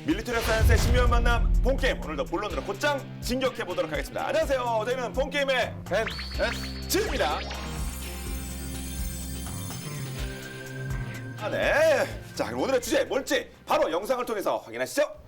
밀리터리 사이언스의 신비한 만남 본게임 오늘도 본론으로 곧장 진격해 보도록 하겠습니다. 안녕하세요. 저희는 본게임의 MSG입니다. 네. 자, 그럼 오늘의 주제 뭘지 바로 영상을 통해서 확인하시죠.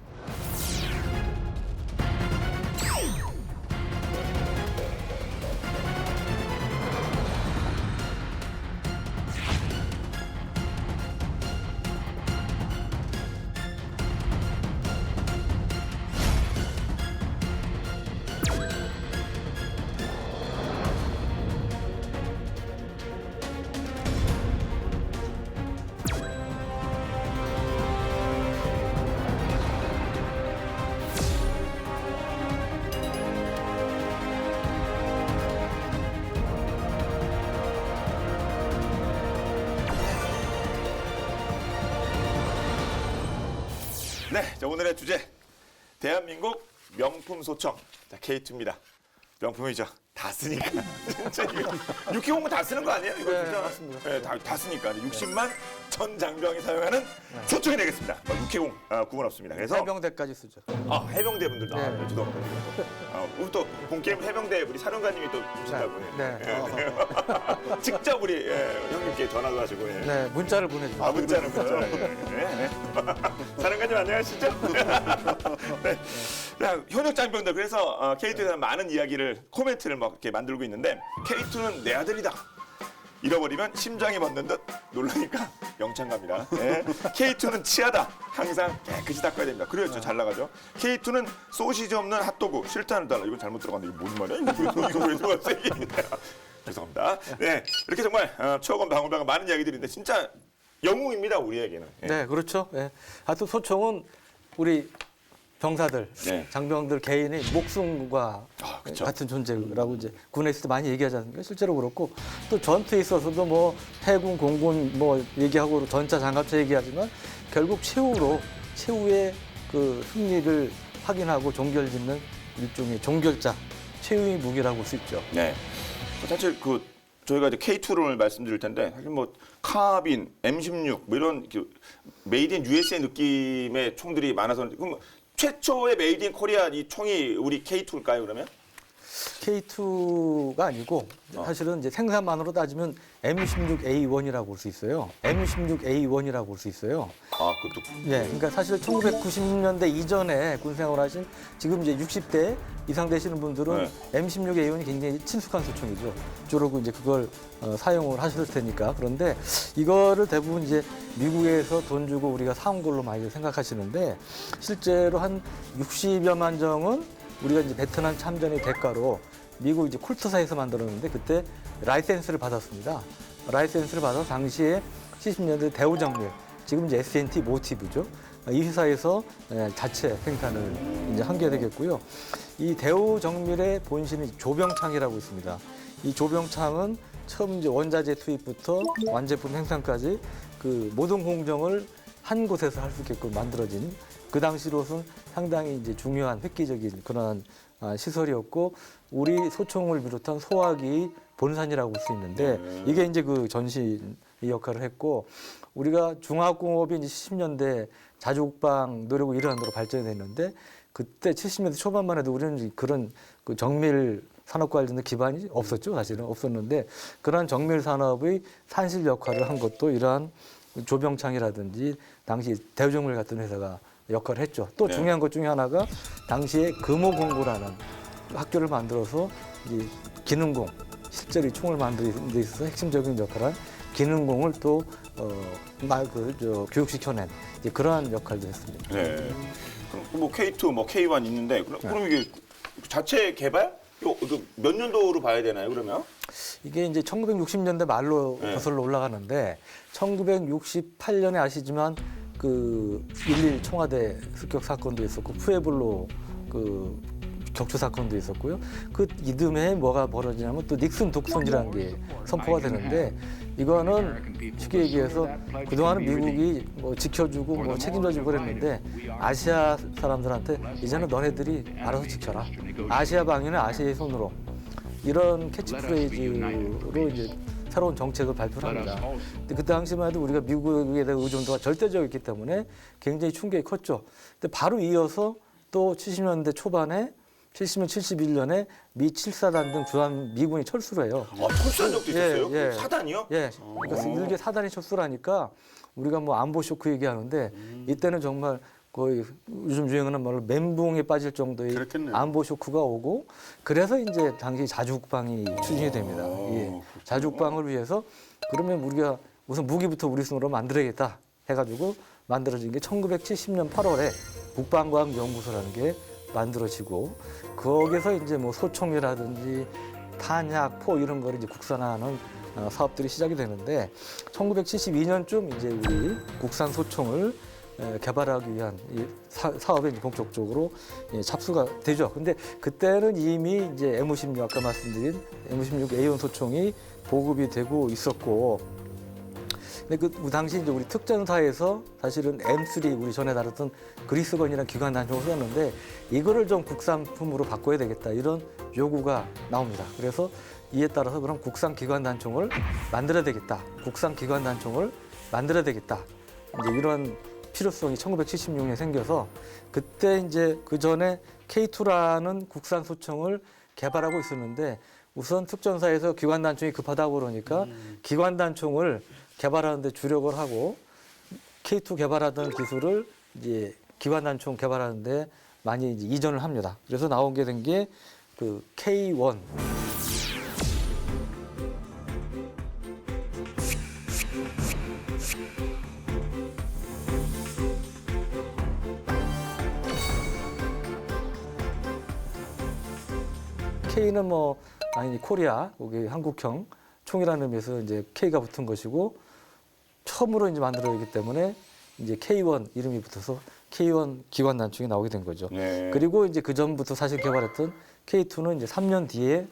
네, 자, 오늘의 주제 대한민국 명품 소청 자, K2입니다. 명품이죠. 다 쓰니까. 진짜 이거 6기공은 다 쓰는 거 아니에요? 이거 네, 진짜 맞습니다. 네, 다 쓰니까 60만 전 장병이 사용하는 소총이 되겠습니다. 6기공 구분 없습니다. 그래서 해병대까지 쓰죠. 해병대 분들도 네. 죄송합니다. 우리 또 본게임 해병대 우리 사령관님이 또 주신다고 해요. 네. 직접 우리 형님께 전화도 하시고. 네, 문자를 보내주세요. 문자는 네. 사령관님 안녕하시죠? 네. 자, 현역 장병들 그래서 K2에 대한 많은 이야기를 코멘트를 막 이렇게 만들고 있는데 K2는 내 아들이다. 잃어버리면 심장이 멎는 듯 놀라니까 영창 갑니다. 네. K2는 치아다. 항상 깨끗이 닦아야 됩니다. 그래야죠. 잘 나가죠. K2는 소시지 없는 핫도그. 싫다는 달라. 이건 잘못 들어갔는데 이거 뭔 말이야? 이거 왜 들어갔어? 죄송합니다. 네, 이렇게 정말 추억은 방울방울 많은 이야기들인데 진짜 영웅입니다. 우리에게는. 네, 그렇죠. 네. 하여튼 소총은 우리 병사들, 네. 장병들 개인의 목숨과 그쵸. 같은 존재라고 이제 군에 있을 때 많이 얘기하지 않습니까? 실제로 그렇고 또 전투에 있어서도 뭐 해군, 공군 뭐 얘기하고 전차, 장갑차 얘기하지만 결국 최후의 그 승리를 확인하고 종결짓는 일종의 종결자, 최후의 무기라고 볼 수 있죠. 네. 사실 저희가 이제 K2를 말씀드릴 텐데 사실 뭐 카빈, M16 뭐 이런 메이드 인 USA 느낌의 총들이 많아서 그럼 최초의 메이드 인 코리아 이 총이 우리 K2일까요, 그러면? K2가 아니고 사실은 이제 생산만으로 따지면 M16A1이라고 볼 수 있어요. M16A1이라고 볼 수 있어요. 그것도. 네, 그러니까 사실 1990년대 이전에 군 생활하신 지금 이제 60대 이상 되시는 분들은 M16A1이 굉장히 친숙한 소총이죠. 주로 이제 그걸 사용을 하실 테니까. 그런데 이거를 대부분 이제 미국에서 돈 주고 우리가 사온 걸로 많이 생각하시는데 실제로 한 60여만 정은 우리가 이제 베트남 참전의 대가로 미국 이제 콜트사에서 만들었는데 그때 라이센스를 받았습니다. 라이센스를 받아서 당시에 70년대 대우정밀, 지금 이제 S&T 모티브죠. 이 회사에서 자체 생산을 이제 한 게 되겠고요. 이 대우정밀의 본신은 조병창이라고 있습니다. 이 조병창은 처음 이제 원자재 투입부터 완제품 생산까지 그 모든 공정을 한 곳에서 할 수 있게끔 만들어진 그 당시로서는 상당히 이제 중요한 획기적인 그런 시설이었고 우리 소총을 비롯한 소화기 본산이라고 볼 수 있는데 이게 이제 그 전신 역할을 했고 우리가 중화공업이 이제 70년대 자주국방 노력을 일환으로 발전이 됐는데 그때 70년대 초반만 해도 우리는 그런 그 정밀 산업 관련된 기반이 없었죠. 사실은 없었는데 그런 정밀 산업의 산실 역할을 한 것도 이러한 조병창이라든지 당시 대우정밀 같은 회사가 역할을 했죠. 또 중요한 것 중에 하나가 당시에 금호공고라는 학교를 만들어서 이제 기능공, 실제로 이 총을 만드는 데 있어서 핵심적인 역할을 한 기능공을 또 교육시켜낸 이제 그러한 역할도 했습니다. 네. 그럼 뭐 K2, 뭐 K1 있는데 그럼 이게 자체 개발? 이거 몇 년도로 봐야 되나요, 그러면? 이게 이제 1960년대 말로 거슬러 올라가는데 1968년에 아시지만 그 1.1 청와대 습격 사건도 있었고 푸에블로 그 격추 사건도 있었고요. 그 이듬해 뭐가 벌어지냐면 또 닉슨 독선이라는 게 선포가 되는데 이거는 쉽게 얘기해서 그동안은 미국이 뭐 지켜주고 뭐 책임져주고 그랬는데 아시아 사람들한테 이제는 너네들이 알아서 지켜라. 아시아 방위는 아시아의 손으로 이런 캐치프레이즈로 이제 새로운 정책을 발표를 합니다. 근데 그 당시만 해도 우리가 미국에 대한 의존도가 절대적이었기 때문에 굉장히 충격이 컸죠. 근데 바로 이어서 또 70년대 초반에 70년, 71년에 미 7사단 등 주한 미군이 철수를 해요. 철수한 적도 있었어요? 예. 사단이요? 예, 그러니까 일개 사단이 철수를 하니까 우리가 뭐 안보 쇼크 얘기하는데 이때는 정말 거의 요즘 유행하는 말로 멘붕에 빠질 정도의 그렇겠네요. 안보 쇼크가 오고 그래서 이제 당시 자주국방이 추진이 됩니다. 예. 자주국방을 위해서 그러면 우리가 우선 무기부터 우리 손으로 만들어야겠다 해가지고 만들어진 게 1970년 8월에 국방과학연구소라는 게 만들어지고 거기서 이제 뭐 소총이라든지 탄약, 포 이런 거를 이제 국산화하는 사업들이 시작이 되는데 1972년쯤 이제 우리 국산 소총을 개발하기 위한 이 사업에 이제 본격적으로 착수가 되죠. 근데 그때는 이미 이제 M56 아까 말씀드린 M56A1 소총이 보급이 되고 있었고 근데 그 당시 이제 우리 특전사에서 사실은 M3 우리 전에 다뤘던 그리스건이라는 기관 단총을 썼는데 이거를 좀 국산품으로 바꿔야 되겠다 이런 요구가 나옵니다. 그래서 이에 따라서 그럼 국산 기관 단총을 만들어야 되겠다. 국산 기관 단총을 만들어야 되겠다. 이제 이런 필요성이 1976년에 생겨서 그때 이제 그 전에 K2라는 국산 소총을 개발하고 있었는데 우선 특전사에서 기관 단총이 급하다고 그러니까 기관 단총을 개발하는데 주력을 하고 K2 개발하던 기술을 이제 기관 단총 개발하는데 많이 이제 이전을 합니다. 그래서 나온 게 된 게 그 K1. K는 뭐 아니 코리아 거기 한국형 총이라는 의미에서 이제 K가 붙은 것이고 처음으로 이제 만들어지기 때문에 이제 K1 이름이 붙어서 K1 기관 단총이 나오게 된 거죠. 네. 그리고 이제 그 전부터 사실 개발했던 K2는 이제 3년 뒤에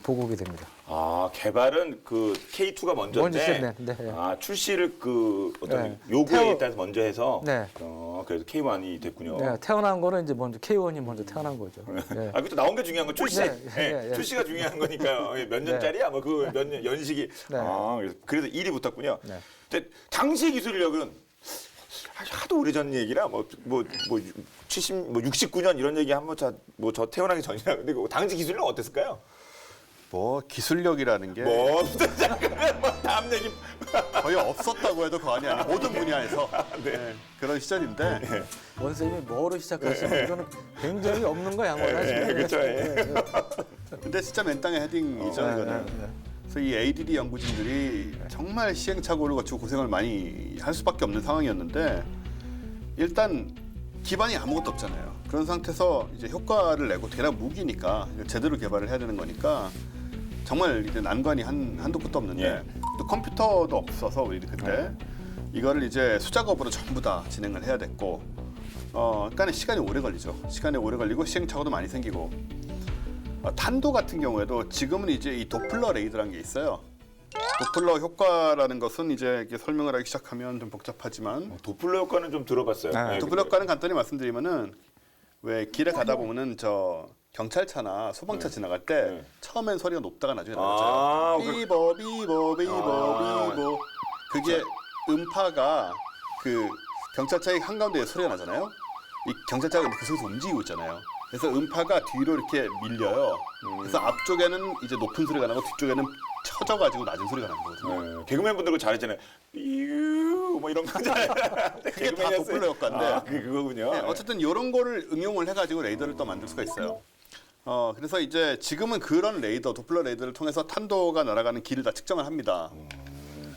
보급이 됩니다. 아, 개발은 그 K2가 먼저인데 네. 아, 출시를 그 어떤 네. 요구에 따라서 먼저 해서 네. 그래서 K1이 됐군요. 네, 태어난 거는 이제 먼저 K1이 먼저 태어난 거죠. 네. 아, 그것도 나온 게 중요한 건 출시. 네, 예, 네. 출시가 중요한 거니까요. 몇 년짜리야? 뭐 그 몇 년 연식이. 네. 아, 그래서 1이 붙었군요. 네. 근데 당시 기술력은 하도 오래전 얘기라 뭐 69년 이런 얘기 한번 저 태어나기 전이라 근데 그 당시 기술력 어땠을까요? 뭐 기술력이라는 게 뭐 잠깐만 뭐 다음 얘기. 거의 없었다고 해도 과언이 아니에요. 모든 분야에서 네, 그런 시절인데 원쌤이 뭐로 시작하시면 이거는 굉장히 없는 거 양호하지. 그렇죠. 근데 진짜 맨 땅에 헤딩이죠 이거는. 그래서 이 ADD 연구진들이 정말 시행착오를 거치고 고생을 많이 할 수밖에 없는 상황이었는데 일단 기반이 아무것도 없잖아요. 그런 상태에서 이제 효과를 내고 게다가 무기니까 제대로 개발을 해야 되는 거니까 정말 이제 난관이 한도 끝도 없는데 또 컴퓨터도 없어서 우리 그때 이거를 이제 수작업으로 전부 다 진행을 해야 됐고 그러니까 시간이 오래 걸리죠. 시간이 오래 걸리고 시행착오도 많이 생기고 탄도 같은 경우에도 지금은 이제 이 도플러 레이더라는 게 있어요. 도플러 효과라는 것은 이제 이렇게 설명을 하기 시작하면 좀 복잡하지만 도플러 효과는 좀 들어봤어요. 네, 도플러 효과는 간단히 말씀드리면은 왜 길에 가다 보면은 저 경찰차나 소방차 지나갈 때 처음엔 소리가 높다가 나중에 아, 낮아요. 비버 비버 비버 비버 그게 음파가 그 경찰차의 한가운데에 소리가 나잖아요. 이 경찰차가 근데 그 속에서 움직이고 있잖아요. 그래서 음파가 뒤로 이렇게 밀려요. 그래서 앞쪽에는 이제 높은 소리가 나고 뒤쪽에는 쳐져가지고 낮은 소리가 나는 거거든요. 네. 개그맨 분들 그거 잘했잖아요. 삐우 뭐 이런 거 있잖아요. 그게 다 도플러 효과인데. 아, 그거군요. 네, 어쨌든 이런 거를 응용을 해가지고 레이더를 또 만들 수가 있어요. 그래서 이제 지금은 그런 레이더, 도플러 레이더를 통해서 탄도가 날아가는 길을 다 측정을 합니다.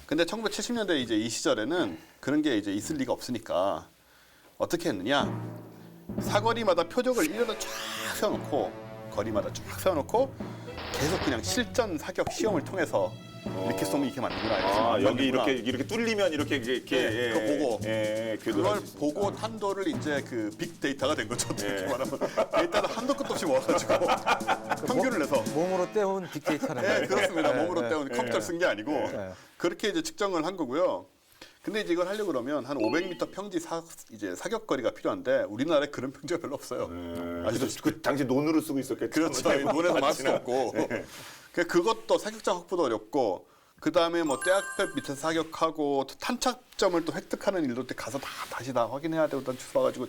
근데 1970년대 이제 이 시절에는 그런 게 이제 있을 리가 없으니까 어떻게 했느냐? 사거리마다 표적을 일렬로 쫙 세워놓고 거리마다 쫙 세워놓고 계속 그냥 실전 사격 시험을 통해서 이렇게 쏘면 이렇게 맞는구나. 아, 여기 맞는구나. 이렇게 뚫리면 이렇게 네, 그거 보고. 그걸 그 보고 탄도를 이제 그 빅데이터가 된 거죠. 어떻게 예. 말하면 데이터를 한도 끝도 없이 모아가지고 평균을 내서. 몸으로 떼온 빅데이터는. 네, 그렇습니다. 네, 몸으로 네. 때우는 컴퓨터를 쓴 게 아니고 그렇게 이제 측정을 한 거고요. 근데 이제 이걸 하려고 그러면 한 500m 평지 이제 사격거리가 필요한데 우리나라에 그런 평지가 별로 없어요. 아직도 그 당시 논으로 쓰고 있었겠죠. 그렇죠. 논에서 맞을 수 없고. 그것도 사격장 확보도 어렵고 그 다음에 뭐 대학별 밑에서 사격하고 또 탄착점을 또 획득하는 일도 가서 다시 다 확인해야 되고 주워가지고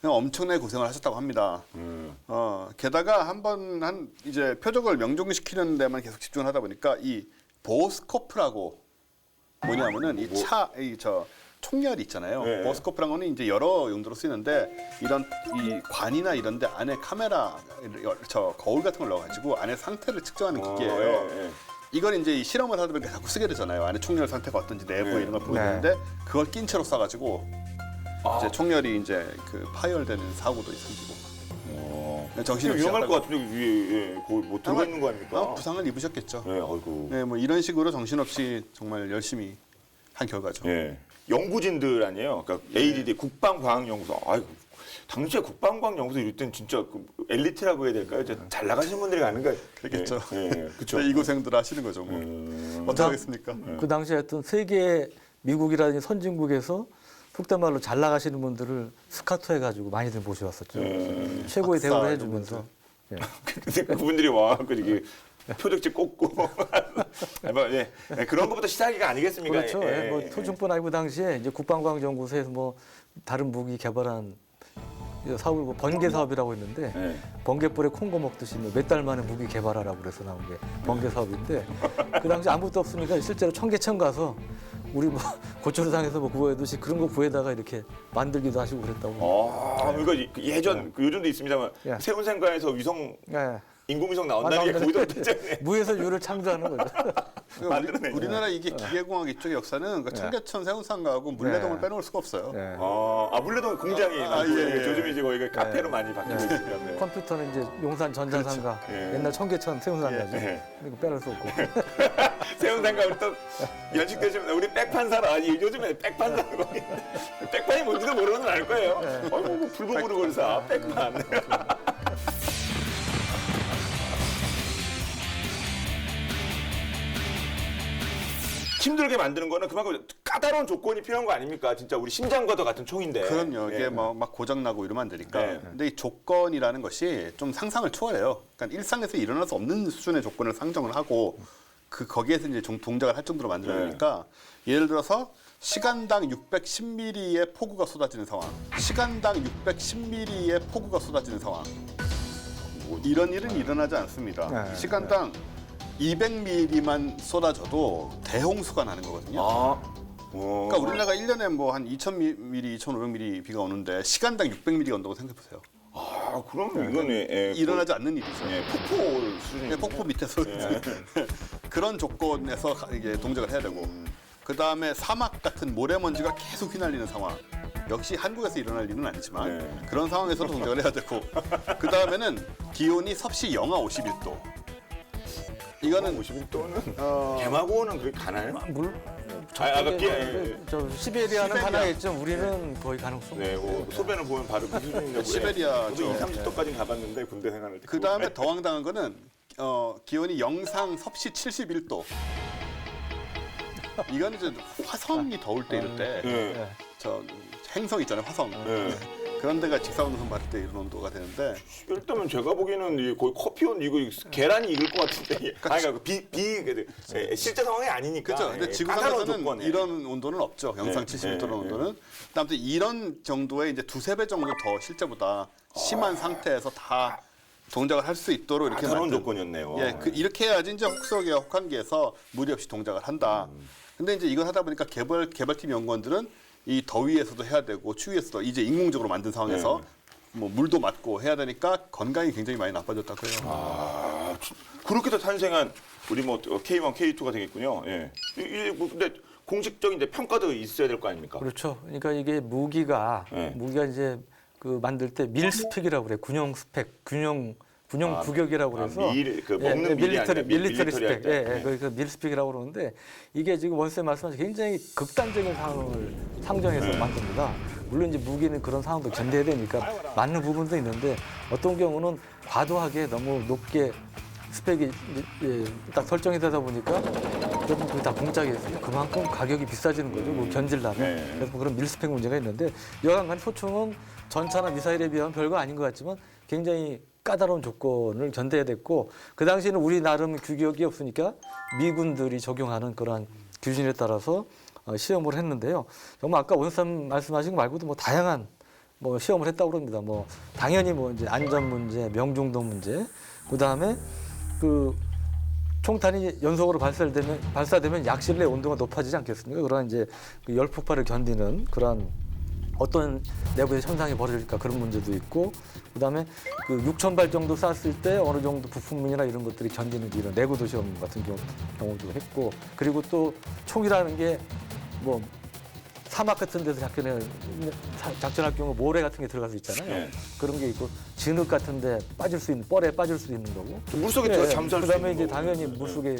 그냥 엄청나게 고생을 하셨다고 합니다. 게다가 한번 이제 표적을 명중시키는 데만 계속 집중을 하다 보니까 이 보스코프라고 뭐냐면은 저 총열이 있잖아요. 네. 보스코프라는 거는 이제 여러 용도로 쓰이는데 이런 이 관이나 이런 데 안에 카메라 저 거울 같은 걸 넣어가지고 안에 상태를 측정하는 기계예요. 이걸 이제 이 실험을 하다 보니까 자꾸 쓰게 되잖아요. 안에 총열 상태가 어떤지 내부 이런 걸 보이는데 그걸 낀 채로 쏴가지고 이제 총열이 이제 그 파열되는 사고도 생기고. 정신없이 위험할 하다가- 것 같은데 위에 뭐 들어가 있는 거 아닙니까? 부상을 입으셨겠죠. 네, 아이고. 네, 뭐 이런 식으로 정신없이 정말 열심히 한 결과죠. 예. 연구진들 아니에요. 그러니까 ADD 국방과학연구소. 아이고. 당시에 국방과학연구소 이럴 땐 진짜 그 엘리트라고 해야 될까요? 이제 잘 나가시는 분들이 가는 거예요. 그렇겠죠. 예, 그렇죠. 이 고생들 하시는 거죠. 뭐. 어떻게 하겠습니까? 그 당시에 하여튼 세계 미국이라든지 선진국에서 속된 말로 잘 나가시는 분들을 스카우트 해가지고 많이들 모셔왔었죠. 최고의 박사 대우를 이런 해주면서. 예. 근데 그분들이 와갖고 이게 표적지 꽂고 뭐, 예. 그런 것부터 시작이가 아니겠습니까? 그렇죠. 예. 뭐 토중뿐 아니고 당시에 이제 국방과학연구소에서 뭐 다른 무기 개발한 사업을 뭐 번개 사업이라고 했는데 예. 번개불에 콩고 먹듯이 몇 달 만에 무기 개발하라고 그래서 나온 게 번개 사업인데 그 당시 아무것도 없으니까 실제로 청계천 가서 우리 뭐 고초르상에서 뭐 구해듯이 그런 거 구해다가 이렇게 만들기도 하시고 그랬다고. 그러니까 예전 그 요즘도 있습니다만 예. 세운생과에서 위성 예. 인공위성 나온다는 게 거기도 됐잖아요. 무에서 유를 창조하는 거죠. 만들어내죠. 우리나라 이게 기계공학 이쪽의 역사는 그 청계천 세운상가하고 물레동을 빼놓을 수가 없어요. 예. 물레동 공장이 많고 예. 요즘 이제 거기가 카페로 많이 바뀌고 있습니다. 네. 컴퓨터는 이제 용산 전자상가 그렇죠. 예. 옛날 청계천 세운상가죠. 예. 이거 빼놓을 수 없고. 세운상가 우리 또 연식되시면 우리 백판 사러 아니 요즘에 백판 사러 거기 백판이 뭔지도 모르는 건 알 거예요. 뭐 불고구려 그래서 백판. 힘들게 만드는 거는 그만큼 까다로운 조건이 필요한 거 아닙니까? 진짜 우리 심장과도 같은 총인데. 그럼요. 이게 예. 뭐 막 고장 나고 이러면 안 되니까. 네. 근데 이 조건이라는 것이 좀 상상을 초월해요. 그러니까 일상에서 일어날 수 없는 수준의 조건을 상정을 하고 거기에서 이제 동작을 할 정도로 만들어야 되니까 예를 들어서 시간당 610mm의 폭우가 쏟아지는 상황. 시간당 610mm의 폭우가 쏟아지는 상황. 이런 일은 일어나지 않습니다. 네. 시간당 200mm만 쏟아져도 대홍수가 나는 거거든요. 그러니까 우리나라가 1년에 뭐 한 2,000mm, 2,500mm 비가 오는데 시간당 600mm가 온다고 생각해 보세요. 그럼 이거는 일어나지 않는 일이죠. 폭포 수준. 폭포 밑에서 그런 조건에서 이게 동작을 해야 되고 그 다음에 사막 같은 모래먼지가 계속 휘날리는 상황. 역시 한국에서 일어날 일은 아니지만 그런 상황에서도 동작을 해야 되고 그 다음에는 기온이 섭씨 영하 51도. 이거는 51도는 개마고는 그렇게 가나요? 물 저 시베리아는 가능했죠. 우리는 거의 가능성. 네, 소변을 보면 바로 그 수준인데 시베리아죠. 30도까지는 가봤는데 군대 생활을 그 다음에 더 황당한 거는 기온이 영상 섭씨 71도. 이건 이제 화성이 더울 때 이럴 때 저 행성 있잖아요, 화성. 그런 데가 직사광선 받을 때 이런 온도가 되는데 일단은 제가 보기에는 이게 거의 커피온 이거 계란이 익을 것 같은데 그러니까 실제 상황이 아니니까. 그렇죠. 근데 지구상에서는 이런 온도는 없죠. 영상 71도라는 온도는. 아무튼 이런 정도의 이제 두세 배 정도 더 실제보다 심한 상태에서 다 동작을 할 수 있도록 이렇게 그런 만든 조건이었네요. 예, 이렇게 해야지 이제 혹석의 혹한기에서 무리 없이 동작을 한다. 근데 이제 이걸 하다 보니까 개발팀 연구원들은 이 더위에서도 해야 되고 추위에서도 이제 인공적으로 만든 상황에서 뭐 물도 맞고 해야 되니까 건강이 굉장히 많이 나빠졌다고 해요. 그렇게 해서 탄생한 우리 뭐 K1, K2가 되겠군요. 예. 이게 뭐 근데 공식적인 이제 평가도 있어야 될 거 아닙니까? 그렇죠. 그러니까 이게 무기가 이제 그 만들 때 밀 스펙이라고 그래. 군용 스펙, 군용 구격이라고 그래서 먹는 밀리터리 스펙, 그 밀 스펙이라고 그러는데 이게 지금 원쌤 말씀하신 굉장히 극단적인 상황을 상정해서 만듭니다. 물론 이제 무기는 그런 상황도 견뎌야 되니까 맞는 부분도 있는데 어떤 경우는 과도하게 너무 높게 스펙이 딱 설정이 되다 보니까 그러면 그게 다 공짜겠어요. 그만큼 가격이 비싸지는 거죠. 뭐 견딜라면. 그래서 뭐 그런 밀스펙 문제가 있는데 여하간 소총은 전차나 미사일에 비하면 별거 아닌 것 같지만 굉장히 까다로운 조건을 견뎌야 됐고 그 당시에는 우리 나름 규격이 없으니까 미군들이 적용하는 그러한 규준에 따라서 시험을 했는데요. 정말 아까 원사님 말씀하신 거 말고도 뭐 다양한 뭐 시험을 했다고 그럽니다. 뭐 당연히 뭐 이제 안전 문제, 명중도 문제, 그 다음에 그 총탄이 연속으로 발사되면 약실 내 온도가 높아지지 않겠습니까? 그런 이제 그 열 폭발을 견디는 그런 어떤 내부에서 현상이 벌어질까 그런 문제도 있고, 그다음에 그 6,000발 정도 쐈을 때 어느 정도 부품이나 이런 것들이 견디는지 이런 내구도 시험 같은 경우도 했고, 그리고 또 총이라는 게 뭐 사막 같은 데서 작전할 경우 모래 같은 게 들어가서 있잖아요. 네. 그런 게 있고 진흙 같은 데 빠질 수 있는 뻘에 빠질 수도 있는 거고. 물속에 들어 잠수할 수 그다음에 있는 이제 거고. 당연히 물속에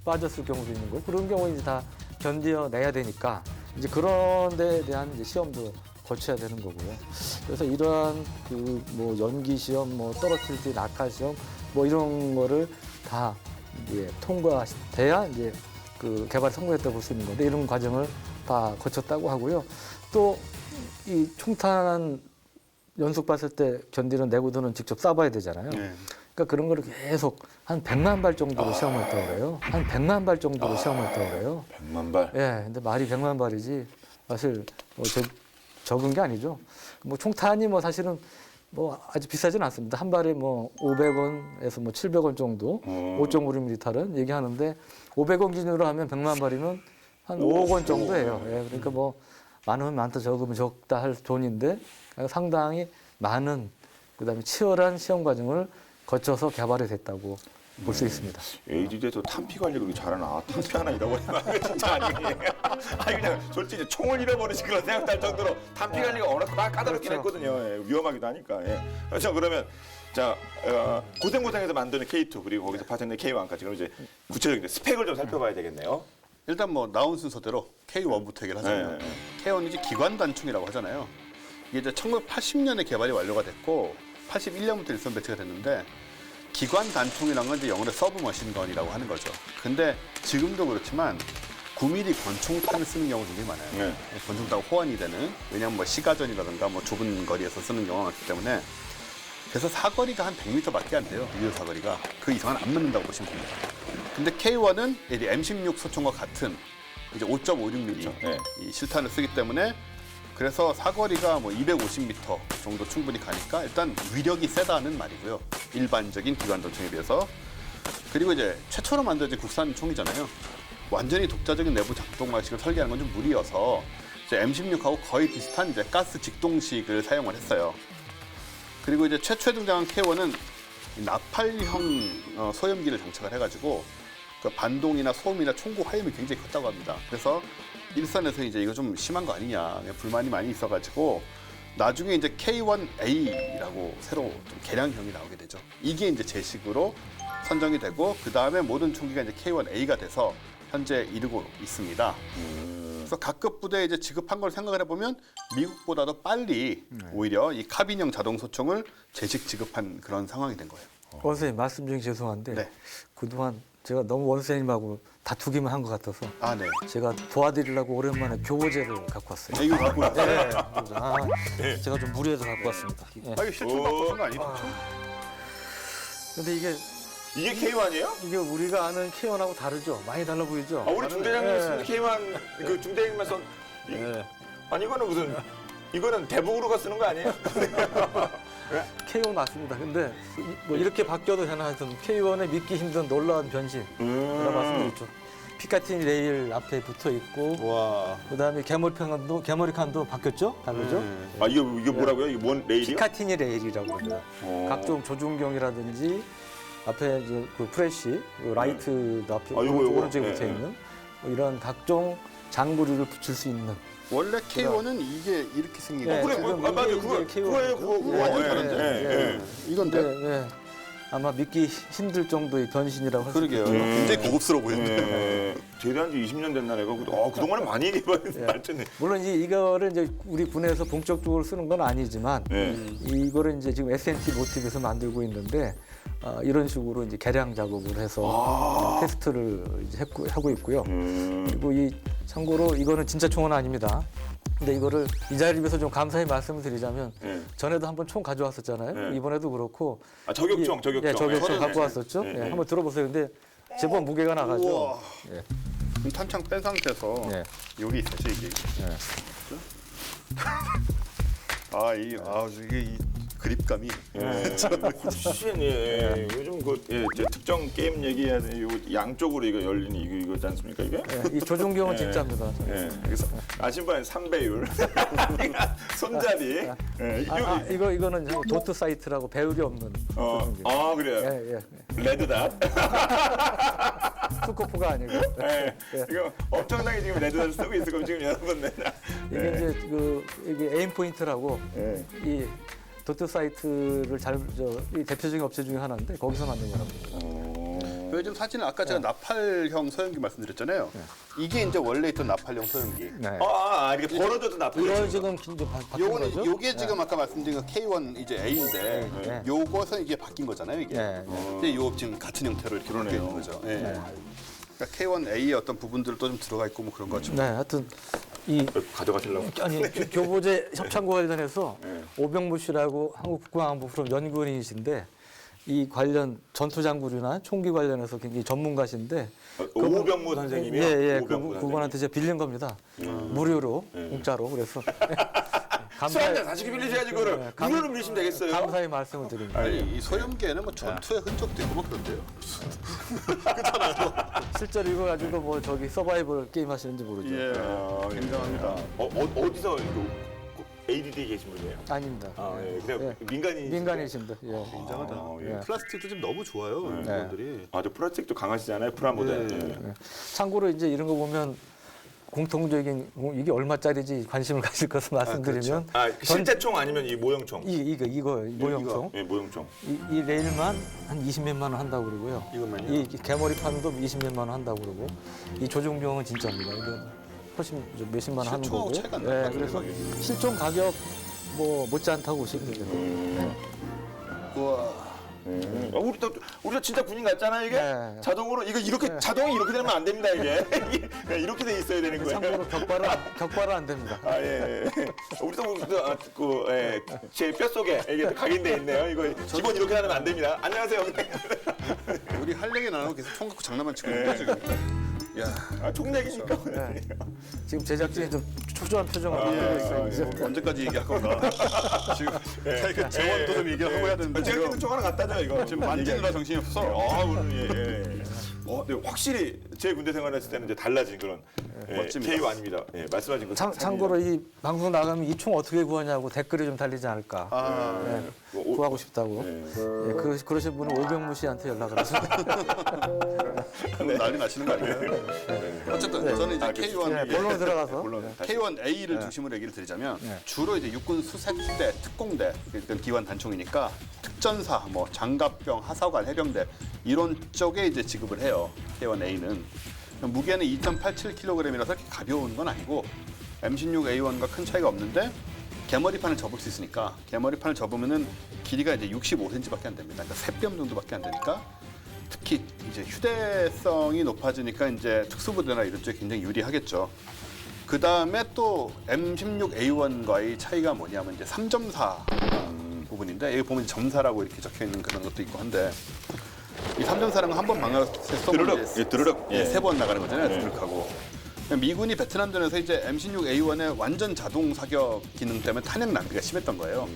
빠졌을 경우도 있는 거고. 그런 경우 이제 다 견뎌내야 되니까 이제 그런 데에 대한 이제 시험도 거쳐야 되는 거고요. 그래서 이러한 그 뭐 연기 시험, 뭐 떨어뜨릴 때 낙하 시험, 뭐 이런 거를 다 이제 통과돼야 이제 그 개발 성공했다고 볼 수 있는 건데, 이런 과정을 다 거쳤다고 하고요. 또 이 총탄 연속 봤을 때 견디는 내구도는 직접 쏴봐야 되잖아요. 네. 그러니까 그런 거를 계속 한 100만 발 정도로 시험을 했다고 그래요. 한 100만 발 정도로 시험을 했다고 그래요. 100만 발. 예, 근데 말이 100만 발이지 사실 뭐 적은 게 아니죠. 뭐 총탄이 뭐 사실은 뭐 아주 비싸지는 않습니다. 한 발에 뭐 500원에서 뭐 700원 정도, 5.5mm는 얘기하는데 500원 기준으로 하면 100만 발이면 한 5억 원 정도예요. 예, 그러니까 뭐 많으면 많다, 적으면 적다 할 돈인데 상당히 많은 그다음에 치열한 시험 과정을 거쳐서 개발이 됐다고 볼 수 있습니다. ADD에서 탄피 관리를 그렇게 잘하나? 탄피 하나 잃어버리면 이거 진짜 아니에요. 아니 그냥 솔직히 총을 잃어버리지 그런 생각할 정도로 탄피 관리가 워낙 까다롭긴 그렇죠. 했거든요. 예, 위험하기도 하니까. 예. 그렇죠. 그러면 자 고생고생해서 만드는 K2 그리고 거기서 파생된 K1까지 그럼 이제 구체적인 스펙을 좀 살펴봐야 되겠네요. 일단 뭐 나온 순서대로 K1부터 얘기를 하자면 네. K1은 이제 기관 단총이라고 하잖아요. 이게 이제 1980년에 개발이 완료가 됐고 81년부터 일선 배치가 됐는데, 기관 단총이란 건 이제 영어로 서브 머신건이라고 하는 거죠. 근데 지금도 그렇지만 9mm 권총탄을 쓰는 경우가 굉장히 많아요. 네. 권총탄과 호환이 되는, 왜냐하면 뭐 시가전이라든가 뭐 좁은 거리에서 쓰는 경우가 많기 때문에, 그래서 사거리가 한 100m밖에 안 돼요. 유효 사거리가. 그 이상은 안 맞는다고 보시면 됩니다. 근데 K1은 M16 소총과 같은 이제 5.56mm 네. 이 실탄을 쓰기 때문에, 그래서 사거리가 뭐 250m 정도 충분히 가니까 일단 위력이 세다는 말이고요. 일반적인 기관 단총에 비해서. 그리고 이제 최초로 만들어진 국산 총이잖아요. 완전히 독자적인 내부 작동 방식을 설계하는 건 좀 무리여서 이제 M16하고 거의 비슷한 이제 가스 직동식을 사용을 했어요. 그리고 이제 최초에 등장한 K1은 나팔형 소염기를 장착을 해가지고 그 반동이나 소음이나 총구 화염이 굉장히 컸다고 합니다. 그래서 일선에서 이제 이거 좀 심한 거 아니냐 불만이 많이 있어가지고 나중에 이제 K1A라고 새로 좀 개량형이 나오게 되죠. 이게 이제 제식으로 선정이 되고, 그 다음에 모든 총기가 이제 K1A가 돼서 현재 이르고 있습니다. 그래서 각급 부대에 이제 지급한 걸 생각을 해보면 미국보다도 빨리 오히려 이 카빈형 자동 소총을 제식 지급한 그런 상황이 된 거예요. 원생님 말씀 중에 죄송한데 네. 그동안 제가 너무 원생님하고 다투기만 한 것 같아서 아, 네. 제가 도와드리려고 오랜만에 교보제를 갖고 왔어요. 네, 이거 갖고 있어요. 네, 제가 좀 무리해서 갖고 왔습니다. 예. 아, 이거 실총 갖고 오신 거 아니에요? 근데 이게 이게 K1이에요? 우리가 아는 K1하고 다르죠? 많이 달라 보이죠? 우리 중대장님 네. 쓰는 K1 그 중대장님만 선 네. 아니 이거는 무슨 이거는 대북으로가 쓰는 거 아니에요? K1 맞습니다. 근데 뭐 이렇게 바뀌어도 되나 하여튼 K1의 믿기 힘든 놀라운 변신 제가 말씀드렸죠. 피카티니 레일 앞에 붙어 있고, 와. 그다음에 개머리칸도 바뀌었죠? 다르죠? 아 이게 뭐라고요? 이게 뭔 레일이요? 피카티니 레일이라고 합니다. 각종 조준경이라든지 앞에 이제 그 프레시, 그 라이트도 앞에 요거. 오른쪽에 네, 붙어 있는 뭐 이런 각종 장구리를 붙일 수 있는. 원래 K1은 이게 이렇게 생긴 네, 거예요. 지금 맞아요. 이게 그거 이제 그거예요. K1이죠. 그거 네, 완전 네, 다른데. 네, 네. 네. 이건데. 네, 네. 아마 믿기 힘들 정도의 변신이라고 할 수 그러게요. 있겠죠. 굉장히 고급스러워 보이는데. 예. 제대한 지 20년 됐나 내가 그동안은 많이 입었는데 발전해. 물론 이거를 이제 우리 군에서 본격적으로 쓰는 건 아니지만 예. 이거를 이제 지금 S&T 모티브에서 만들고 있는데 이런 식으로 이제 개량 작업을 해서 테스트를 이제 하고 있고요. 그리고 참고로 이거는 진짜 총은 아닙니다. 근데 이거를 이 자리를 위해서 좀 감사히 말씀을 드리자면 전에도 한번 총 가져왔었잖아요. 이번에도 그렇고 저격총. 예, 저격총 예. 갖고 왔었죠. 예, 예, 예. 한번 들어보세요. 근데 제법 무게가 나가죠. 우와. 예. 이 탄창 뺀 상태에서 네. 여기 있어요, 이게. 예. 이게 이 그립감이. 예. 요즘 제 특정 게임 얘기해야 돼. 양쪽으로 이거 열리는 이거지 않습니까 이게? 예, 이 조종경은 진짜입니다. 예. 그래서 아신바는 3배율, 손잡이. 예. 이거는 도트 사이트라고 배율이 없는 조종경. 그래요. 예, 예. 레드닷. 스코프가 아니고. 예. 이거 엄청나게 지금 레드닷을 쓰고 있을 거고 지금 여러분들. 이게 이제 이게 에임 포인트라고 예. 이 도트 사이트를 이 대표적인 업체 중에 하나인데 거기서 만든 거라고. 요즘 사진은 아까 제가 나팔형 소형기 말씀드렸잖아요. 이게 이제 원래 있던 나팔형 소형기. 네. 이렇게 벌어져도 나쁘죠. 이거 지금 이제 바뀐 요거는 거죠? 요게 지금 아까 말씀드린 그 K1 이제 A인데 네. 요것은 이게 바뀐 거잖아요, 이게. 네. 근데 요 지금 같은 형태로 이렇게 바뀌어 있는 거죠. 예. 그러니까 K1 A의 어떤 부분들도 좀 들어가 있고 뭐 그런 거죠. 네, 하여튼 이 가져가시려고. 아니 교보제 협찬과 관련해서 오병무 씨라고 한국국방부 연구원이신데 이 관련 전투장구류나 총기 관련해서 굉장히 전문가신데 오병무 선생님이요? 예, 오병무 그분한테 제가 빌린 겁니다. 무료로 공짜로 그래서 수한장 40개 빌리셔야지 그거를 무료로 빌리시면 되겠어요. 감사히 말씀을 드립니다. 아니, 이 소형기에는 뭐 전투의 흔적도 있고 뭐 그런데요. 실제로 이거 가지고 뭐 저기 서바이벌 게임 하시는지 모르죠. 굉장합니다. 어디서 ADD 계신 분이에요? 아닙니다. 그냥 민간인. 민간이십니다. 예. 굉장하다. 예. 플라스틱도 좀 너무 좋아요, 물건들이. 저 플라스틱도 강하시잖아요, 프라모델. 네. 참고로 이제 이런 거 보면 공통적인 이게 얼마짜리지 관심을 가질 것을 말씀드리면 실제 총 아니면 이 모형총? 이거 모형총 예, 모형총. 이 레일만 한 20몇만 원 한다고 그러고요. 이것만요? 이 개머리판도 20몇만 원 한다고 그러고 이 조종병은 진짜입니다. 이건 훨씬 몇십만 원 하는 실총하고 거고. 차이가 안 나요, 예, 그래서 실종 가격 뭐 못지않다고 보시면 되겠네요. 우와. 우리가 진짜 군인 같잖아요 이게. 네. 자동으로 이렇게 자동이 이렇게 되면 안 됩니다 이게. 이렇게 돼 있어야 되는 거예요. 참고로 격발은 안 됩니다. 예. 우리도 제 뼛속에 이게 각인돼 있네요. 이거 기본 이렇게 하면 안 됩니다. 안녕하세요. 우리 할 얘기 나누고 계속 총 갖고 장난만 치고 있는 거야, 지금. 야, 총 얘기니까. 지금 제작진이 좀 초조한 표정을 보이고 있어요. 이제. 언제까지 얘기할 건가? 지금 그 재원도 좀 얘기를 하고 해야 되는데 제가 지금 그때 총 하나 갖다 줘요 이거. 지금 만지느라 정신이 없어. 오늘 네, 확실히 제 군대 생활했을 때는 이제 달라진 그런 멋집니다. K 아닙니다. 말씀하신 그 참고로 이 방송 나가면 이 총 어떻게 구하냐고 댓글이 좀 달리지 않을까. 구하고 싶다고. 그러신 분은 오병무 씨한테 연락을 하시면 난리 나시는 거 아니에요? 어쨌든 저는 이제 K1 본론에 들어가서 K1 A를 중심으로 얘기를 드리자면 주로 이제 육군 수색대, 특공대, 일단 기관 단총이니까 특전사, 뭐 장갑병, 하사관, 해병대 이런 쪽에 이제 지급을 해요. K1 A는 무게는 2.87kg이라서 그렇게 가벼운 건 아니고 M16A1과 큰 차이가 없는데 개머리판을 접을 수 있으니까 개머리판을 접으면은 길이가 이제 65cm밖에 안 됩니다. 그러니까 3뼘 정도밖에 안 되니까 특히 이제 휴대성이 높아지니까 이제 특수부대나 이런 쪽에 굉장히 유리하겠죠. 그 다음에 또 M16A1과의 차이가 뭐냐면 이제 3.4 부분인데 여기 보면 점사라고 이렇게 적혀 있는 그런 것도 있고 한데 이 3.4는 한 번 방아했어 드르륵. 3번 나가는 거잖아요. 드르륵하고. 미군이 베트남전에서 이제 M16A1의 완전 자동 사격 기능 때문에 탄약 낭비가 심했던 거예요.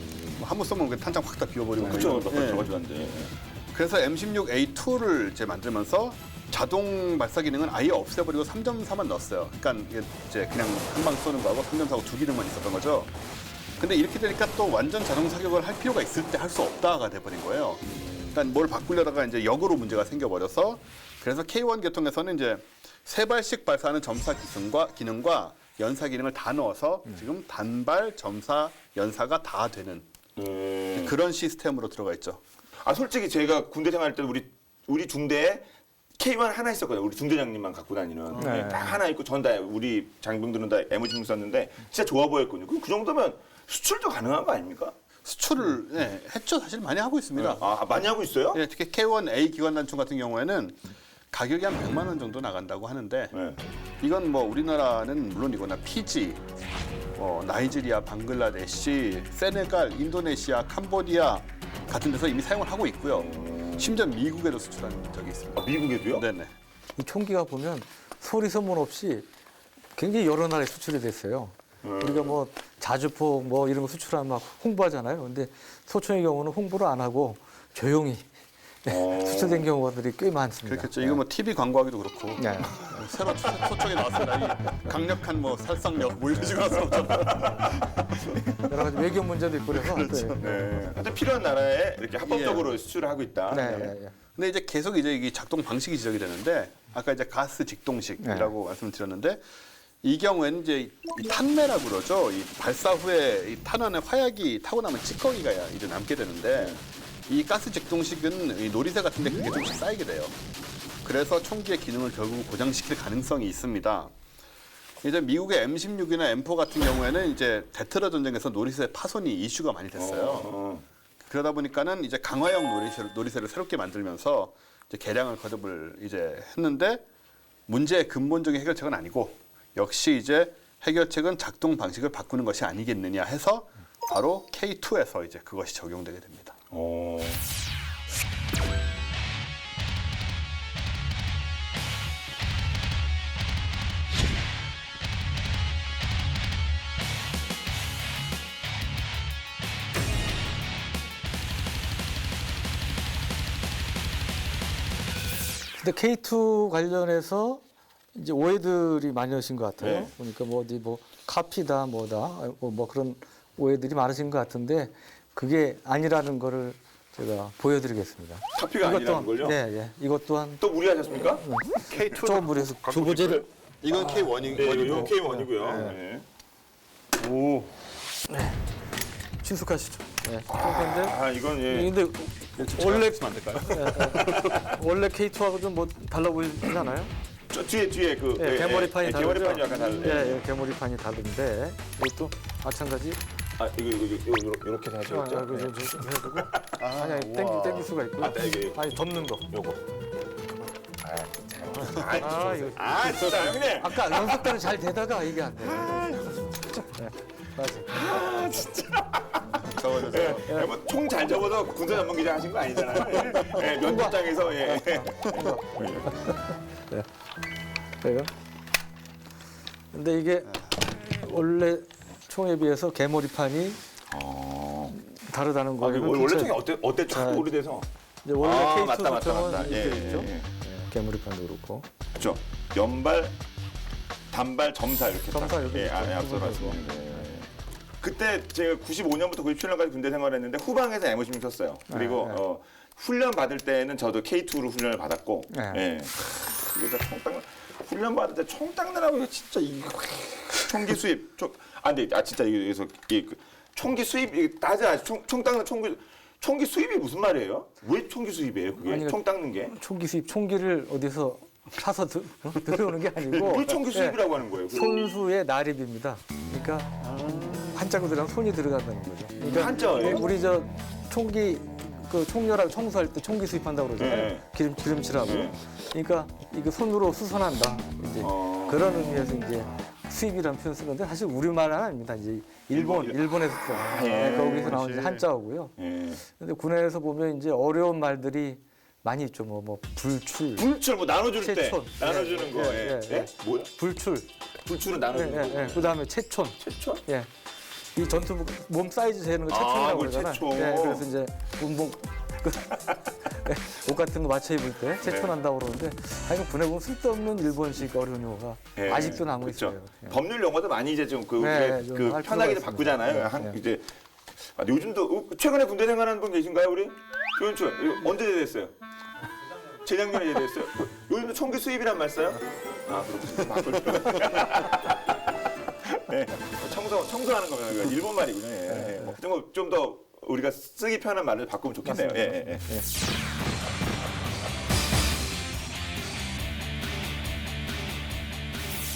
한 번 쏘면 탄창 확 다 비워버리고. 그렇죠. 들어가지도 안 돼. 그래서 M16A2를 이제 만들면서 자동 발사 기능은 아예 없애버리고 3.4만 넣었어요. 그러니까 이게 이제 그냥 한 방 쏘는 거하고 3.4하고 두 기능만 있었던 거죠. 근데 이렇게 되니까 또 완전 자동 사격을 할 필요가 있을 때 할 수 없다가 돼버린 거예요. 그러니까 뭘 바꾸려다가 이제 역으로 문제가 생겨버려서 그래서 K1 계통에서는 이제 세 발씩 발사하는 점사 기능과 연사 기능을 다 넣어서 지금 단발, 점사, 연사가 다 되는 그런 시스템으로 들어가 있죠. 솔직히 제가 군대 생활할 때 우리 중대에 K1 하나 있었거든요. 우리 중대장님만 갖고 다니는. 딱 하나 있고 전 다 우리 장병들은 다 M16 썼는데 진짜 좋아 보였거든요. 그 정도면 수출도 가능한 거 아닙니까? 수출을 했죠. 사실 많이 하고 있습니다. 아, 많이 하고 있어요? 예, 특히 K1A 기관단총 같은 경우에는 가격이 한 100만 원 정도 나간다고 하는데 네. 이건 뭐 우리나라는 물론이거나 피지, 나이지리아, 방글라데시, 세네갈, 인도네시아, 캄보디아 같은 데서 이미 사용을 하고 있고요. 심지어 미국에도 수출한 적이 있습니다. 아, 미국에도요? 네네. 이 총기가 보면 소리 소문 없이 굉장히 여러 나라에 수출이 됐어요. 우리가 뭐 자주포 뭐 이런 거 수출하면 막 홍보하잖아요. 근데 소총의 경우는 홍보를 안 하고 조용히 수출된 경우들이 꽤 많습니다. 그렇겠죠. 이거 뭐 TV 광고하기도 그렇고 네. 새로 소총이 나왔습니다. 이 강력한 뭐 살상력 뭐 이런 식으로 나서 여러 가지 외교 문제도 있고 그래서 그렇죠. 네. 네. 하여튼 필요한 나라에 이렇게 합법적으로 수출을 하고 있다. 네, 네, 네. 근데 이제 계속 이제 이 작동 방식이 지적이 되는데 아까 이제 가스 직동식이라고 말씀드렸는데 이 경우에는 이제 이 탄매라고 그러죠. 이 발사 후에 이 탄환의 화약이 타고 나면 찌꺼기가 이제 남게 되는데 이 가스 직동식은 이 놀이새 같은데 그게 조금씩 쌓이게 돼요. 그래서 총기의 기능을 결국 고장시킬 가능성이 있습니다. 이제 미국의 M16이나 M4 같은 경우에는 이제 데트러 전쟁에서 놀이새 파손이 이슈가 많이 됐어요. 그러다 보니까는 이제 강화형 놀이새를 새롭게 만들면서 이제 개량을 거듭을 이제 했는데 문제의 근본적인 해결책은 아니고 역시 이제 해결책은 작동 방식을 바꾸는 것이 아니겠느냐 해서 바로 K2에서 이제 그것이 적용되게 됩니다. 근데 K2 관련해서 이제 오해들이 많으신 것 같아요. 네. 보니까 뭐 어디 뭐 카피다 뭐다 뭐 그런 오해들이 많으신 것 같은데 그게 아니라는 거를 제가 보여드리겠습니다. 카피가 아니라는 걸요? 네, 예. 이것 또한 또 무리하셨습니까? K2 좀 무리해서 주부제를 이건 K1이고 네, 이거 K1이고요. 네. 오. 친숙하시죠? 네. 근데 아, 이건 예. 근데 원래 안 될까요? 원래 K2하고 좀 뭐 달라 보이진 않아요? 저 뒤에 그 예, 개머리판이 다르죠. 개머리판이 약간 다른데. 예, 예, 개머리판이 다른데 이것도 마찬가지. 아, 이거 이렇게 하셔야죠. 그래서 좀 해주고 아니 땡길 수가 있고. 이게 아니 덮는 거. 요거. 이거 아, 진짜 형님. 아까 연습 때는 잘 되다가 이게 안 돼. 네, 맞아. 예, 뭐총 잘 접어서 군사 전문 기자 하신 거 아니잖아요. 예, 면접장에서 예. 그래요? 근데 이게 원래 총에 비해서 개머리판이 다르다는 아, 거예요. 원래 총이 어때 참 오래돼서. 이제 원래 아, K2 맞다. 소총은 예, 이렇게 예, 있죠. 예. 개머리판도 그렇고. 그렇죠. 연발, 단발, 점사 이렇게 점사 딱, 이렇게 예, 있죠. 앞서 기본적으로. 말씀드린 거. 그때 제가 95년부터 97년까지 군대 생활했는데 후방에서 M16 썼어요. 그리고 네. 훈련 받을 때는 저도 K2로 훈련을 받았고, 네. 예. 이거 총땅 훈련 받을 때 총땅느라고 이거 진짜 이 총기 수입, 근데 진짜 여기서 총기 수입 따져 총땅는 총기 수입이 무슨 말이에요? 왜 총기 수입이에요? 그게 아니, 총 닦는 게? 총기 수입, 총기를 어디서 사서 들어오는 게 아니고 왜 총기 수입이라고 하는 거예요? 손수의 나립입니다. 그러니까 한자로 들어가면 손이 들어간다는 거죠. 그러니까 한자예요? 우리 저 총기 그 총열하고 청소할 때 총기 수입한다고 그러잖아요. 네. 기름칠하고. 네. 그러니까 이거 손으로 수선한다. 이제 그런 의미에서 이제 수입이라는 표현 쓰는데 사실 우리말은 아닙니다. 이제 일본에서 거기서 나온 이제 한자어고요. 예. 근데 군에서 보면 이제 어려운 말들이 많이 있죠. 뭐 불출, 불출 뭐 나눠줄 때 채촌. 나눠주는 예, 거. 예, 예. 예, 예? 뭐야? 불출. 불출은 예, 나눠주는 거. 예, 예. 그다음에 채촌. 최초? 예. 이 전투 몸 사이즈 재는 거 채촌이라고 그걸 그러잖아요. 채촌. 예, 그래서 이제 운동 옷 같은 거 맞춰 입을 때 채촌한다고 그러는데 하여간 군에 보면 쓸데없는 일본식 어려운 용어가 예. 아직도 남아 그쵸. 있어요. 예. 법률 용어도 많이 이제 좀 네, 좀 할 편하게 필요가 바꾸잖아요. 있습니다. 네. 이제 요즘도 최근에 군대 생활하는 분 계신가요, 우리? 조연출 이거 언제 제대했어요? 재작년에 제대했어요. 요즘도 총기 수입이란 말 써요? 아, 그렇군요. 바꿀 필요가. 네, 청소하는 거면 일본 말이군요. 예. 좀 더 우리가 쓰기 편한 말을 바꾸면 좋겠네요. 맞습니다. 예.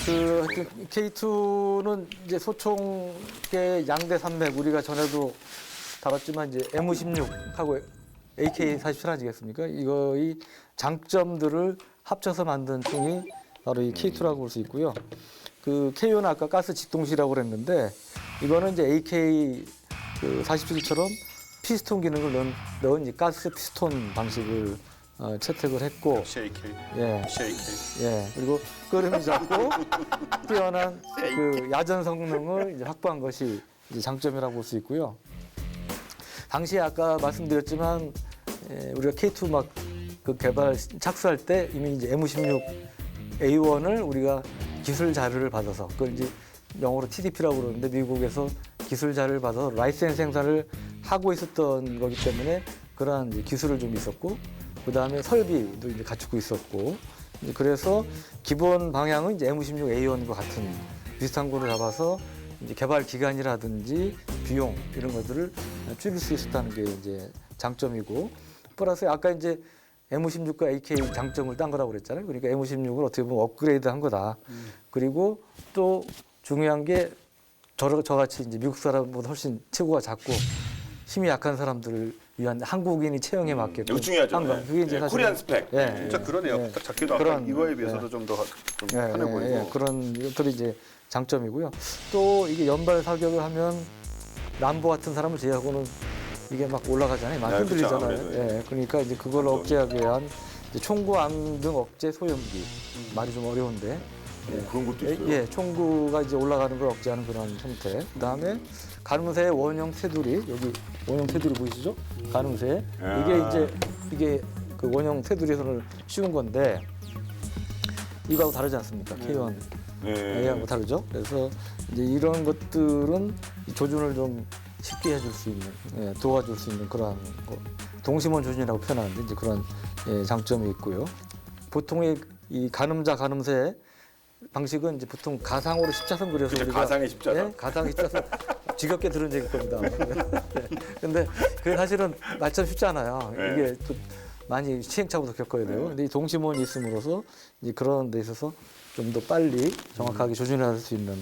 그 하여튼 K2는 이제 소총의 양대 산맥 우리가 전에도 다뤘지만 이제 M56하고 AK-47 아니겠습니까? 이거의 장점들을 합쳐서 만든 총이 바로 이 K2라고 볼 수 있고요. 그 K1은 아까 가스 직동시라고 그랬는데 이거는 이제 AK-47처럼 피스톤 기능을 넣은 이제 가스 피스톤 방식을 채택을 했고, 역시 AK. 예, 역시 AK. 예, 그리고 끄름이 작고 뛰어난 그 야전 성능을 이제 확보한 것이 이제 장점이라고 볼 수 있고요. 당시에 아까 말씀드렸지만 우리가 K2 막 그 개발 착수할 때 이미 이제 M16A1을 우리가 기술 자료를 받아서 그걸 이제 영어로 TDP라고 그러는데 미국에서 기술 자료를 받아서 라이센스 생산을 하고 있었던 거기 때문에 그러한 이제 기술을 좀 있었고 그 다음에 설비도 이제 갖추고 있었고 이제 그래서 기본 방향은 이제 M16A1과 같은 비슷한 거를 잡아서 이제 개발 기간이라든지 비용 이런 것들을 줄일 수 있었다는 게 이제 장점이고 플러스 아까 이제 M16과 AK 장점을 딴 거라고 그랬잖아요. 그러니까 M16을 어떻게 보면 업그레이드 한 거다. 그리고 또 중요한 게 저같이 이제 미국 사람보다 훨씬 체구가 작고 힘이 약한 사람들을 위한 한국인이 체형에 맞게끔 이거 중요하죠. 한 거. 그게 이제 사실 코리안 스펙. 예, 진짜 그러네요. 예. 딱 작게도 아까 그런, 이거에 비해서도 좀 더 좀 편해 보이고. 그런 것들이 이제 장점이고요. 또 이게 연발 사격을 하면 람보 같은 사람을 제외하고는 이게 막 올라가잖아요. 막 네, 흔들리잖아요. 그렇죠. 아무래도, 예, 그러니까 이제 그걸 억제하기 위한 이제 총구 암등 억제 소염기 말이 좀 어려운데 그런 것도 있어요. 예, 총구가 이제 올라가는 걸 억제하는 그런 형태. 그다음에 가늠쇠의 원형 테두리 여기 원형 테두리 보이시죠? 가늠쇠 이게 그 원형 테두리선을 씌운 건데 이거하고 다르지 않습니까? K1 A하고 다르죠. 그래서 이제 이런 것들은 조준을 좀 쉽게 해줄 수 있는, 도와줄 수 있는 그런 거. 동심원 조준이라고 표현하는데 이제 그런 장점이 있고요. 보통의 이 가늠쇠 방식은 이제 보통 가상으로 십자선 그려서 그쵸, 우리가 가상의 십자선. 가상의 십자선 지겹게 들은 적이 겁니다. 근데 그게 사실은 말처럼 쉽지 않아요. 네. 이게 또 많이 시행착오도 겪어야 돼요. 근데 이 동심원이 있음으로써 이제 그런 데 있어서 좀 더 빨리 정확하게 조준할 수 있는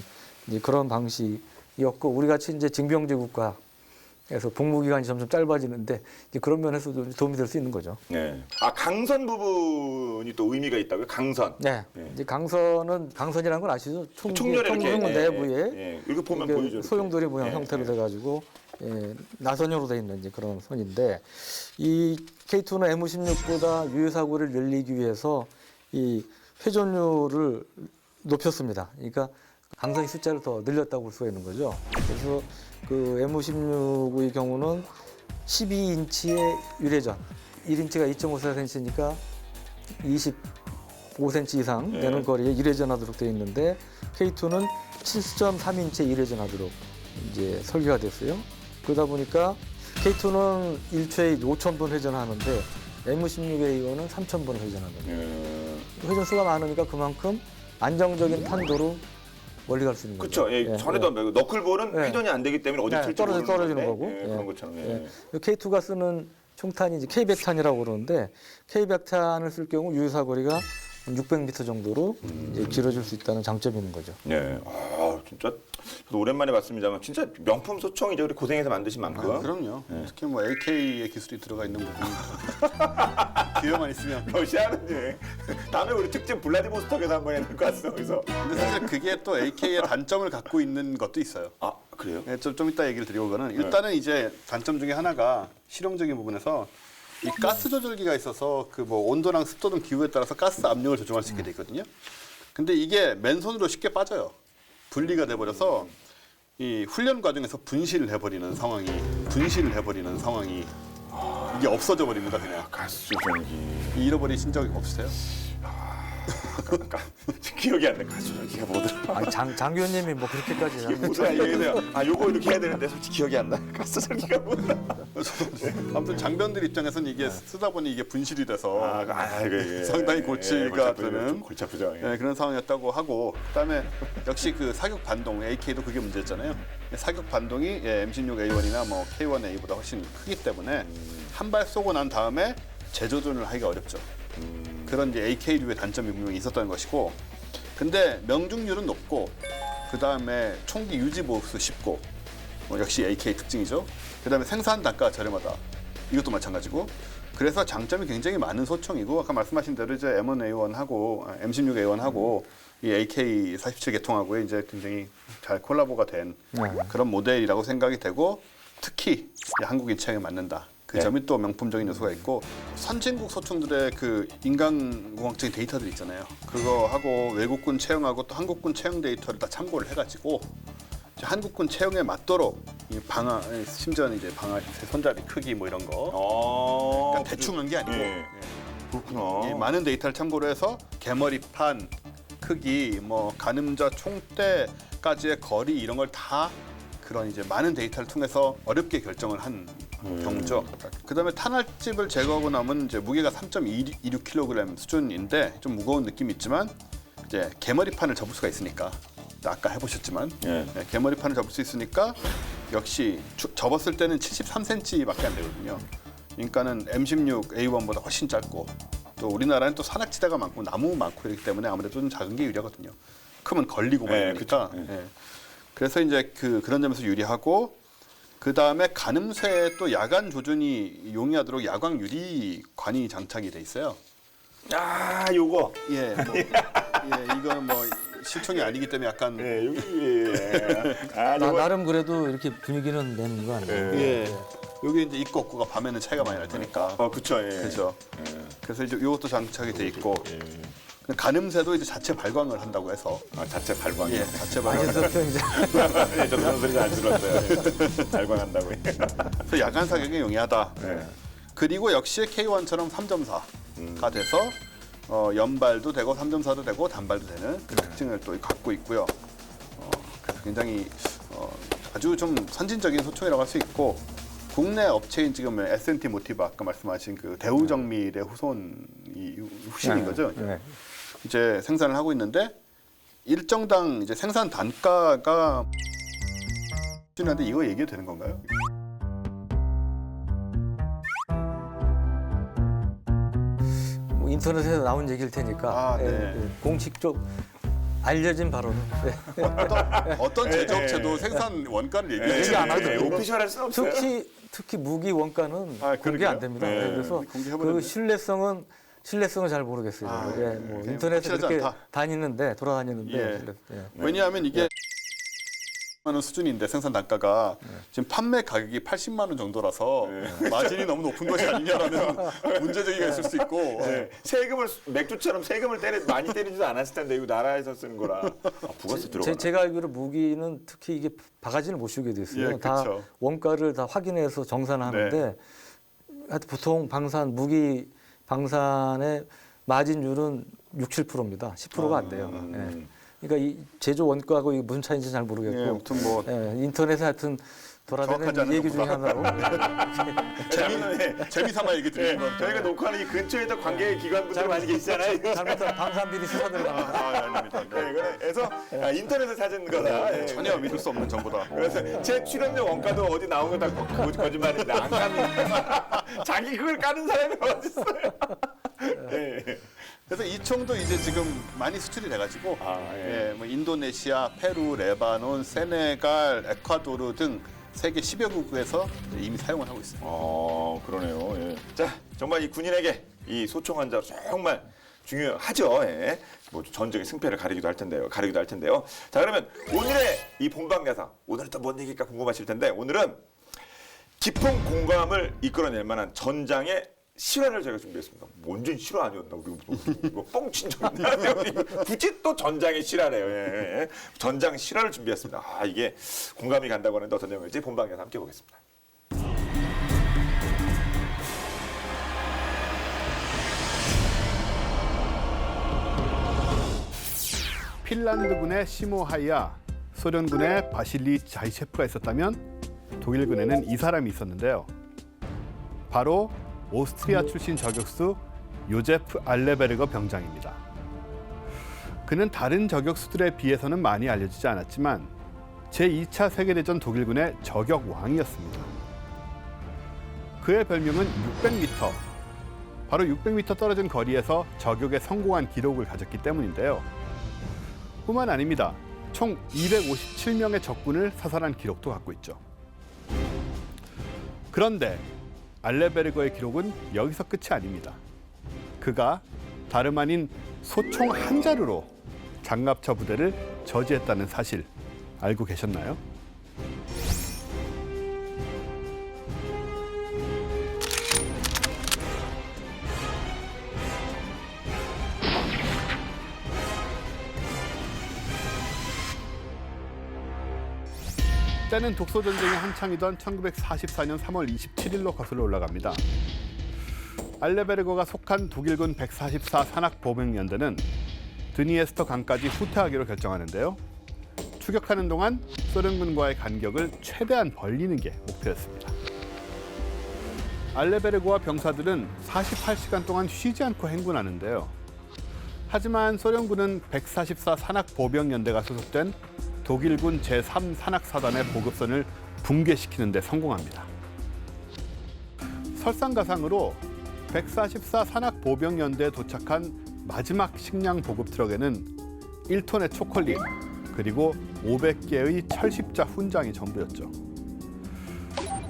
이제 그런 방식이었고 우리 같이 이제 징병제 국가에서 복무 기간이 점점 짧아지는데 이제 그런 면에서도 도움이 될 수 있는 거죠. 네. 아 강선 부분이 또 의미가 있다고요? 강선. 네. 이제 강선이라는 건 아시죠? 총열에 이렇게 총중 내부에 이렇게 보면 이게 보이죠. 소용돌이 모양 예, 형태로 예. 돼가지고 나선형으로 돼 있는 이제 그런 선인데 이 K2는 M16보다 유효사고를 늘리기 위해서 이 회전율을 높였습니다. 그러니까 강선의 숫자를 더 늘렸다고 볼 수가 있는 거죠. 그래서 그 M16의 경우는 12인치의 유례전, 1인치가 2.54cm니까 25cm 이상 되는 거리에 유례전하도록 되어 있는데 K2는 7.3인치에 유례전하도록 이제 설계가 됐어요. 그러다 보니까 K2는 1초에 5,000번 회전하는데 M16A1은 3,000번 회전하거든요. 회전 수가 많으니까 그만큼 안정적인 탄도로 멀리 갈 수 있는 거죠. 그렇죠. 전에도 너클볼은 회전이 안 되기 때문에 어디 튈지 떨어지는 거고. 그런 것처럼. K2가 쓰는 총탄이 이제 K100탄이라고 그러는데 K100탄을 쓸 경우 유효사거리가 600m 정도로 이제 길어질 수 있다는 장점이 있는 거죠. 네. 아, 진짜 저도 오랜만에 봤습니다만 진짜 명품 소총이죠. 우리 고생해서 만드신 만큼. 그럼요. 특히 뭐 AK의 기술이 들어가 있는 부분이 기회만 있으면. 러시아는 다음에 우리 특집 블라디보스톡에서 한번 해야 될 것 같습니다. 그래서. 근데 사실 그게 또 AK의 단점을 갖고 있는 것도 있어요. 아 그래요? 네, 좀 이따 얘기를 드려보면은 일단은 이제 단점 중에 하나가 실용적인 부분에서 이 가스 조절기가 있어서 그 뭐 온도랑 습도 등 기후에 따라서 가스 압력을 조정할 수 있게 돼 있거든요. 근데 이게 맨손으로 쉽게 빠져요. 분리가 돼 버려서 이 훈련 과정에서 분실을 해버리는 상황이 이게 없어져 버립니다 그냥. 가스 조절기. 잃어버리신 적 없으세요? 기억이 안 나. 가스 조절기가 뭐더라? 아니, 장 교수님이 뭐 그렇게까지 이게 뭐더라? 이게 요거 이렇게 해야 되는데 솔직히 기억이 안 나. 가스 조절기가 뭐더라? 아무튼 장병들 입장에서는 이게 쓰다 보니 이게 분실이 돼서 이거 상당히 골치가 드는 골치 아프죠. 네, 그런 상황이었다고 하고 그다음에 역시 그 사격 반동 AK도 그게 문제였잖아요. 사격 반동이 M16A1이나 뭐 K1A보다 훨씬 크기 때문에 한 발 쏘고 난 다음에 재조준을 하기가 어렵죠. 그런 이제 AK류의 단점이 분명히 있었다는 것이고, 근데 명중률은 높고, 그 다음에 총기 유지 보수 쉽고, 역시 AK 특징이죠. 그다음에 생산 단가가 저렴하다. 이것도 마찬가지고. 그래서 장점이 굉장히 많은 소총이고 아까 말씀하신 대로 이제 M1A1하고 M16A1하고 이 AK-47 계통하고 이제 굉장히 잘 콜라보가 된 그런 모델이라고 생각이 되고 특히 한국인 취향에 맞는다. 그 점이 또 명품적인 요소가 있고 선진국 소총들의 그 인간공학적인 데이터들 있잖아요. 그거하고 외국군 채용하고 또 한국군 채용 데이터를 다 참고를 해가지고 이제 한국군 채용에 맞도록 이 방아 심지어는 이제 방아 손잡이 크기 뭐 이런 거 그러니까 대충 한 게 아니고 그렇구나. 이 많은 데이터를 참고로 해서 개머리판 크기 뭐 가늠자 총대까지의 거리 이런 걸 다 그런 이제 많은 데이터를 통해서 어렵게 결정을 한 경우죠. 그다음에 탄알집을 제거하고 나면 이제 무게가 3.26kg 수준인데 좀 무거운 느낌이 있지만 이제 개머리판을 접을 수가 있으니까 아까 해보셨지만 개머리판을 접을 수 있으니까 역시 접었을 때는 73cm밖에 안 되거든요. 그러니까는 M16A1보다 훨씬 짧고 또 우리나라는 또 산악지대가 많고 나무 많고 이렇기 때문에 아무래도 좀 작은 게 유리하거든요. 크면 걸리고 그러니까. 그래서 이제 그런 점에서 유리하고 그 다음에 가늠쇠에 또 야간 조준이 용이하도록 야광 유리관이 장착이 돼 있어요. 아, 요거. 이거는 뭐 실총이 아니기 때문에 약간 나름 그래도 이렇게 분위기는 내는 거 아니에요? 여기 이제 있고 없고가 밤에는 차이가 많이 날 테니까. 그쵸. 그렇죠. 그래서 이제 이것도 장착이 돼 있고 가늠쇠도 이제 자체 발광을 한다고 해서. 자체 발광이. 자체 발광. 저도 그런 소리 잘 들었어요. 발광한다고. 그래서 야간 사격에 용이하다. 그리고 역시 K1처럼 3.4가 돼서 연발도 되고 3.4도 되고 단발도 되는 그 특징을 또 갖고 있고요. 그래서 굉장히 아주 좀 선진적인 소총이라고 할 수 있고 국내 업체인 지금 S&T 모티바 아까 말씀하신 그 대우정밀의 후신인 거죠. 이제 생산을 하고 있는데 일정당 이제 생산 단가가 하는데 이거 얘기해도 되는 건가요? 뭐 인터넷에서 나온 얘기일 테니까 공식적 알려진 바로는 어떤 제조업체도 생산 원가를 얘기하지 않아요. 오피셜할 수 없어요. 특히 무기 원가는 공개 그러게요? 안 됩니다. 네. 그래서 공개해버렸네. 그 신뢰성은 잘 모르겠어요. 뭐 인터넷에 확실하지 이렇게 않다. 돌아다니는데 왜냐하면 이게 원 수준인데 생산 단가가 지금 판매 가격이 80만 원 정도라서 마진이 너무 높은 것이 아니냐라는 문제제기가 있을 수 있고 세금을 맥주처럼 세금을 많이 때리지도 않았을 텐데 이거 나라에서 쓰는 거라 부가세 들어가나? 제가 알기로 무기는 특히 이게 바가지를 못 씌우게 됐어요. 다 그렇죠. 원가를 다 확인해서 정산하는데 하여튼 보통 무기 방산의 마진율은 6~7%입니다. 10%가 안 돼요. 그러니까 이 제조 원가하고 이게 무슨 차이인지 잘 모르겠고 아무튼 뭐 인터넷에 하여튼 돌아다니는 얘기 중에 하나로 재미삼아 얘기 드리는 건 저희가 녹화하는 이 근처에도 관계 기관분들 많이 계시잖아요. 잘못하면 방산비리 수사 들어갑니다. 아닙니다. 그래서 인터넷에 찾은 거다. 전혀 믿을 수 없는 정보다. 그래서 제 출연료 원가도 어디 나온 거 다 거짓말인데 안 갑니다. 자기 그걸 까는 사람이 어디 있어요? 그래서 이 총도 이제 지금 많이 수출이 돼가지고 뭐 인도네시아, 페루, 레바논, 세네갈, 에콰도르 등 세계 10여 국에서 이미 사용을 하고 있습니다. 그러네요. 자, 정말 이 군인에게 이 소총 한 자 정말 중요하죠. 뭐 전쟁의 승패를 가리기도 할 텐데요. 자, 그러면 오늘의 이 본방야사 오늘은 또 뭔 얘기일까 궁금하실 텐데 오늘은 깊은 공감을 이끌어낼 만한 전장의 실화를 제가 준비했습니다. 완전 실화 아니었나? 우리 뭐 뻥친 적 있나? 굳이 또 전장의 실화래요. 전장 실화를 준비했습니다. 이게 공감이 간다고 하는데 어떤 내용일지 본방에서 함께 보겠습니다. 핀란드군의 시모하이와 소련군의 바실리 자이셰프가 있었다면 독일군에는 이 사람이 있었는데요. 바로 오스트리아 출신 저격수 요제프 알레베르거 병장입니다. 그는 다른 저격수들에 비해서는 많이 알려지지 않았지만 제2차 세계대전 독일군의 저격 왕이었습니다. 그의 별명은 600m, 바로 600m 떨어진 거리에서 저격에 성공한 기록을 가졌기 때문인데요. 뿐만 아닙니다. 총 257명의 적군을 사살한 기록도 갖고 있죠. 그런데 알레베르거의 기록은 여기서 끝이 아닙니다. 그가 다름 아닌 소총 한 자루로 장갑차 부대를 저지했다는 사실 알고 계셨나요? 때는 독소전쟁이 한창이던 1944년 3월 27일로 거슬러 올라갑니다. 알레베르거가 속한 독일군 144 산악보병연대는 드니에스터 강까지 후퇴하기로 결정하는데요. 추격하는 동안 소련군과의 간격을 최대한 벌리는 게 목표였습니다. 알레베르거와 병사들은 48시간 동안 쉬지 않고 행군하는데요. 하지만 소련군은 144 산악보병연대가 소속된 독일군 제3산악사단의 보급선을 붕괴시키는 데 성공합니다. 설상가상으로 144 산악보병연대에 도착한 마지막 식량 보급 트럭에는 1톤의 초콜릿 그리고 500개의 철십자 훈장이 전부였죠.